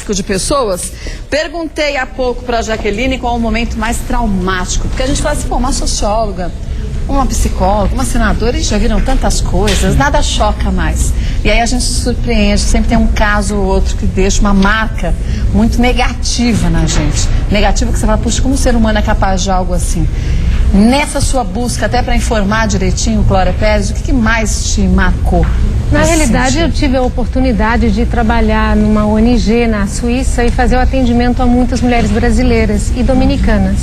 tráfico de pessoas. Perguntei há pouco para a Jaqueline qual é o momento mais traumático, porque a gente fala assim, pô, uma socióloga, uma psicóloga, uma senadora, eles já viram tantas coisas, nada choca mais. E aí a gente se surpreende, sempre tem um caso ou outro que deixa uma marca muito negativa na gente. Negativa que você fala, puxa, como o ser humano é capaz de algo assim? Nessa sua busca, até para informar direitinho, Glória Pérez, o que mais te marcou? Na realidade, eu tive a oportunidade de trabalhar numa ONG na Suíça e fazer o atendimento a muitas mulheres brasileiras e dominicanas.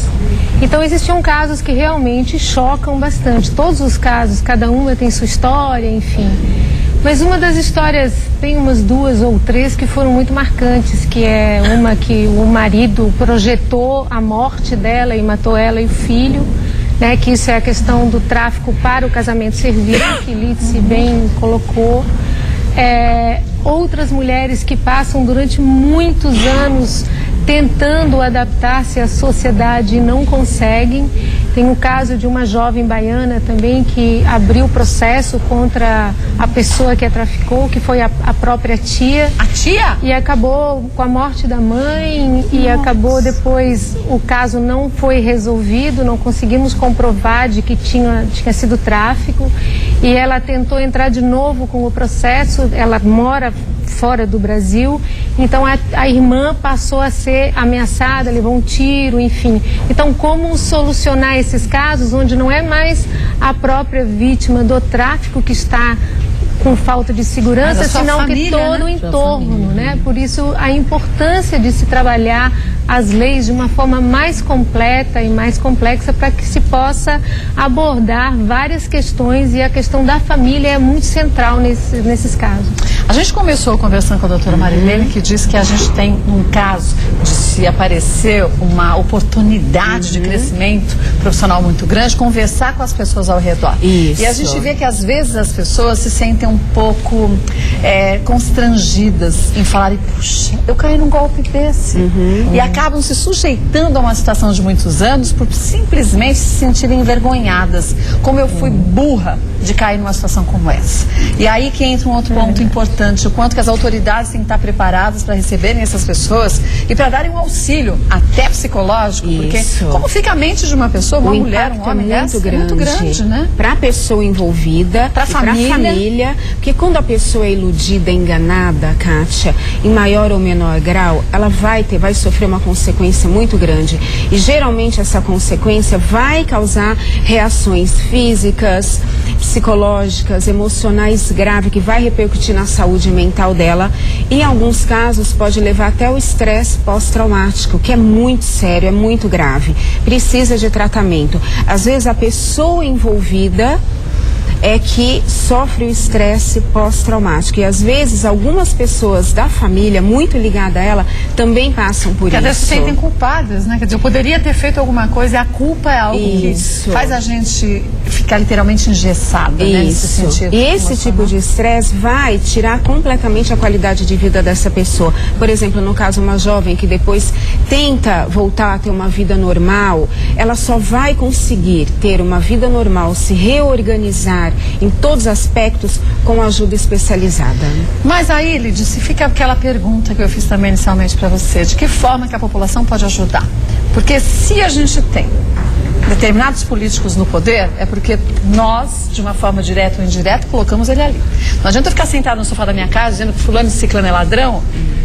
Então, existiam casos que realmente chocam bastante. Todos os casos, cada uma tem sua história, enfim. Mas uma das histórias, tem umas 2 ou 3 que foram muito marcantes, que é uma que o marido projetou a morte dela e matou ela e o filho, né, que isso é a questão do tráfico para o casamento servil, que Lídice bem colocou. Outras mulheres que passam durante muitos anos tentando adaptar-se à sociedade e não conseguem. Tem o caso de uma jovem baiana também que abriu processo contra a pessoa que a traficou, que foi a própria tia. A tia? E acabou com a morte da mãe e acabou depois, o caso não foi resolvido, não conseguimos comprovar de que tinha sido tráfico. E ela tentou entrar de novo com o processo, ela mora fora do Brasil, então a irmã passou a ser ameaçada, levou um tiro, enfim. Então, como solucionar esses casos onde não é mais a própria vítima do tráfico que está com falta de segurança, senão família, que todo o entorno, né? Por isso a importância de se trabalhar as leis de uma forma mais completa e mais complexa para que se possa abordar várias questões, e a questão da família é muito central nesses casos. A gente começou conversando com a doutora Marilene, que disse que a gente tem um caso de se aparecer uma oportunidade de crescimento profissional muito grande, conversar com as pessoas ao redor. Isso. E a gente vê que às vezes as pessoas se sentem um pouco constrangidas em falarem, puxa, eu caí num golpe desse. E acabam se sujeitando a uma situação de muitos anos por simplesmente se sentirem envergonhadas. Como eu fui burra de cair numa situação como essa. E aí que entra um outro ponto importante, o quanto que as autoridades têm que estar preparadas para receberem essas pessoas e para darem um auxílio, até psicológico, porque como fica a mente de uma pessoa, uma mulher, um homem, é muito grande, né? Para a pessoa envolvida, para a família, porque quando a pessoa é iludida, enganada, Kátia, em maior ou menor grau, ela vai sofrer uma consequência muito grande. E geralmente essa consequência vai causar reações físicas, psicológicas, emocionais graves, que vai repercutir na saúde mental dela. E em alguns casos pode levar até o estresse pós-traumático, que é muito sério, é muito grave. Precisa de tratamento. Às vezes a pessoa envolvida é que sofre o estresse pós-traumático. E às vezes algumas pessoas da família, muito ligadas a ela, também passam por isso. Porque às vezes se sentem culpadas, né? Quer dizer, eu poderia ter feito alguma coisa e a culpa é algo que faz a gente ficar literalmente engessada, né? Nesse sentido. E esse tipo de estresse vai tirar completamente a qualidade de vida dessa pessoa. Por exemplo, no caso, uma jovem que depois tenta voltar a ter uma vida normal, ela só vai conseguir ter uma vida normal, se reorganizar em todos os aspectos com ajuda especializada. Mas aí, Lídice, fica aquela pergunta que eu fiz também inicialmente para você, de que forma que a população pode ajudar? Porque se a gente tem determinados políticos no poder, é porque nós, de uma forma direta ou indireta, colocamos ele ali. Não adianta eu ficar sentado no sofá da minha casa dizendo que fulano e ciclano é ladrão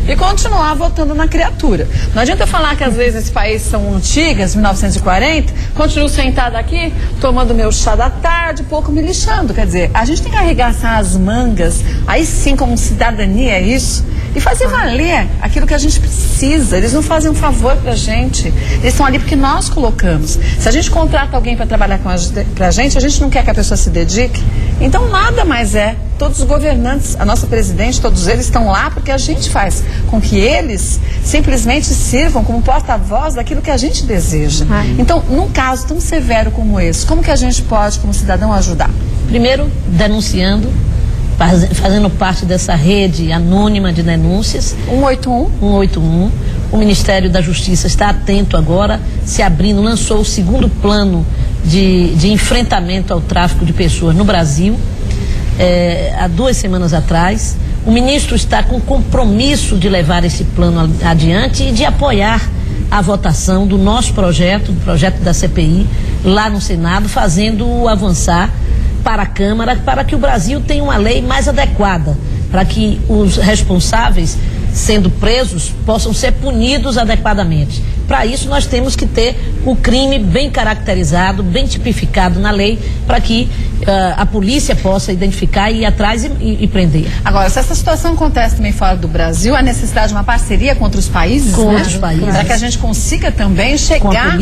e continuar votando na criatura. Não adianta eu falar que às vezes esse país são antigas, 1940, continuo sentada aqui, tomando meu chá da tarde, pouco me lixando. Quer dizer, a gente tem que arregaçar as mangas, aí sim, como cidadania é isso, e fazer valer aquilo que a gente precisa. Eles não fazem um favor pra gente, eles estão ali porque nós colocamos. Se a gente contrata alguém para trabalhar pra gente, a gente não quer que a pessoa se dedique, então nada mais é. Todos os governantes, a nossa presidente, todos eles estão lá porque a gente faz com que eles simplesmente sirvam como porta-voz daquilo que a gente deseja. Então, num caso tão severo como esse, como que a gente pode, como cidadão, ajudar? Primeiro, denunciando, fazendo parte dessa rede anônima de denúncias. 181. O Ministério da Justiça está atento agora, se abrindo, lançou o segundo plano de enfrentamento ao tráfico de pessoas no Brasil. Há 2 semanas atrás, O ministro está com compromisso de levar esse plano adiante e de apoiar a votação do nosso projeto, do projeto da CPI, lá no Senado, fazendo-o avançar para a Câmara, para que o Brasil tenha uma lei mais adequada, para que os responsáveis, sendo presos, possam ser punidos adequadamente. Para isso, nós temos que ter o crime bem caracterizado, bem tipificado na lei, para que a polícia possa identificar e ir atrás e prender. Agora, se essa situação acontece também fora do Brasil, há necessidade de uma parceria com outros países, com outros países, para que a gente consiga também chegar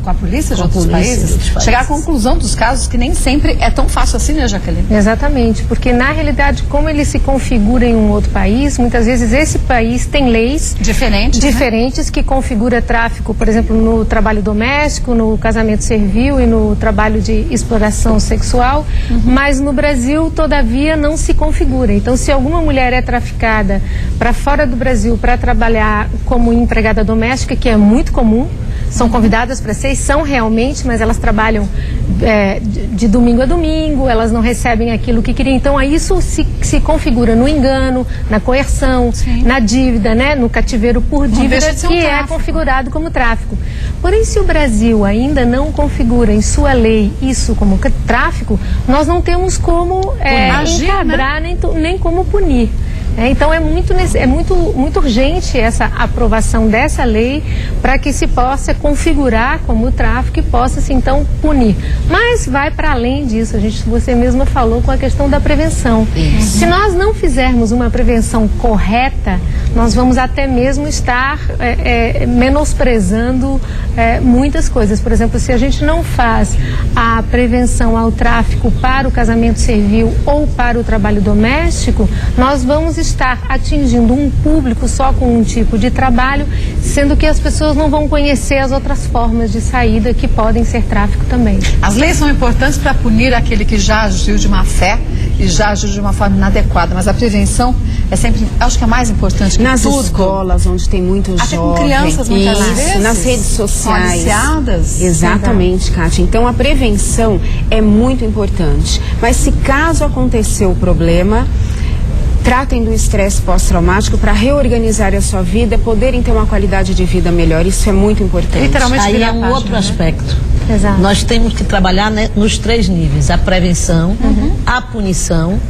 com a polícia de outros países, chegar à conclusão dos casos, que nem sempre é tão fácil assim, né, Jaqueline? Exatamente, porque na realidade, como ele se configura em um outro país, muitas vezes esse país tem leis diferentes, né? Que configura tráfico, por exemplo, no trabalho doméstico, no casamento servil e no trabalho de exploração sexual, mas no Brasil, todavia, não se configura. Então, se alguma mulher é traficada para fora do Brasil para trabalhar como empregada doméstica, que é muito comum, são convidadas para ser, são realmente, mas elas trabalham de domingo a domingo, elas não recebem aquilo que queriam. Então, aí isso se configura no engano, na coerção, na dívida, né? No cativeiro por dívida, que é configurado como tráfico. Porém, se o Brasil ainda não configura em sua lei isso como tráfico, nós não temos como enquadrar, né? nem como punir. Então é muito urgente essa aprovação dessa lei para que se possa configurar como tráfico e possa-se então punir. Mas vai para além disso, você mesma falou com a questão da prevenção. Se nós não fizermos uma prevenção correta, nós vamos até mesmo estar menosprezando muitas coisas. Por exemplo, se a gente não faz a prevenção ao tráfico para o casamento servil ou para o trabalho doméstico, nós vamos estar atingindo um público só com um tipo de trabalho, sendo que as pessoas não vão conhecer as outras formas de saída que podem ser tráfico também. As leis são importantes para punir aquele que já agiu de má fé e já agiu de uma forma inadequada, mas a prevenção é sempre, acho que é mais importante que nas tudo. Escolas, onde tem muitos jovens. Até com crianças, muitas vezes. Nas redes sociais. Aliciadas. Exatamente, Kátia. Então, a prevenção é muito importante. Mas se caso aconteceu o problema, tratem do estresse pós-traumático para reorganizar a sua vida, poderem ter uma qualidade de vida melhor. Isso é muito importante. Literalmente aí é um outro aspecto. Exato. Nós temos que trabalhar, né, nos 3 níveis: a prevenção, a punição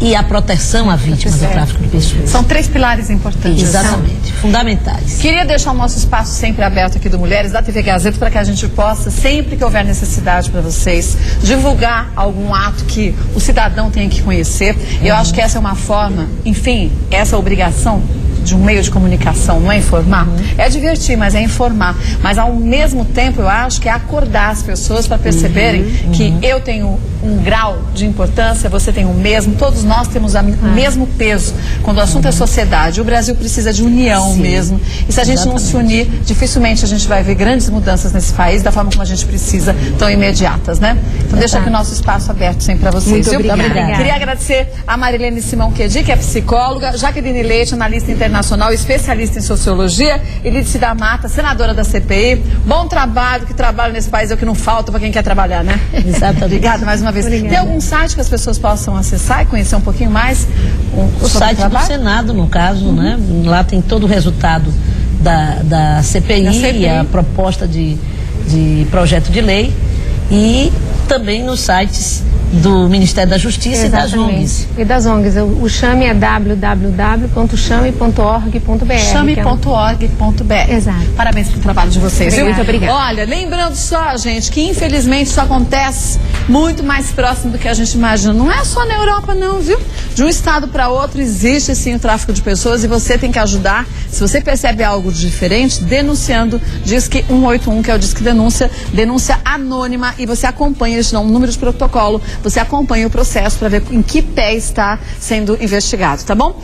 e a proteção à vítima do tráfico de pessoas. São 3 pilares importantes. Exatamente, fundamentais. Queria deixar o nosso espaço sempre aberto aqui do Mulheres, da TV Gazeta, para que a gente possa, sempre que houver necessidade para vocês, divulgar algum ato que o cidadão tenha que conhecer. Eu acho que essa é uma forma, enfim, essa obrigação de um meio de comunicação, não é informar? É divertir, mas é informar. Mas ao mesmo tempo, eu acho que é acordar as pessoas para perceberem que eu tenho um grau de importância, você tem o mesmo, todos nós temos o mesmo peso. Quando o assunto é sociedade, o Brasil precisa de união mesmo. E se a gente não se unir, dificilmente a gente vai ver grandes mudanças nesse país da forma como a gente precisa, tão imediatas, né? Então deixa aqui o nosso espaço aberto sempre para vocês. Muito obrigada. Queria agradecer a Marilene Simão Quedi, que é psicóloga, Jaqueline Leite, analista internacional, especialista em sociologia, Elidice da Mata, senadora da CPI. Bom trabalho, que trabalho nesse país é o que não falta para quem quer trabalhar, né? Exatamente. Obrigada mais uma vez. Obrigada. Tem algum site que as pessoas possam acessar e conhecer um pouquinho mais? O site do Senado, no caso, né? Lá tem todo o resultado da CPI, e a proposta de projeto de lei, e também nos sites do Ministério da Justiça. Exatamente. E das ONGs. E das ONGs. O Chame é www.chame.org.br. Chame.org.br. Exato. Parabéns pelo trabalho de vocês. Obrigada. Muito obrigada. Olha, lembrando só, gente, que infelizmente isso acontece muito mais próximo do que a gente imagina. Não é só na Europa, não, viu? De um estado para outro existe sim o tráfico de pessoas e você tem que ajudar. Se você percebe algo diferente, denunciando, Disque 181, que é o Disque Denúncia anônima, e você acompanha, eles te dão um número de protocolo, você acompanha o processo para ver em que pé está sendo investigado, tá bom?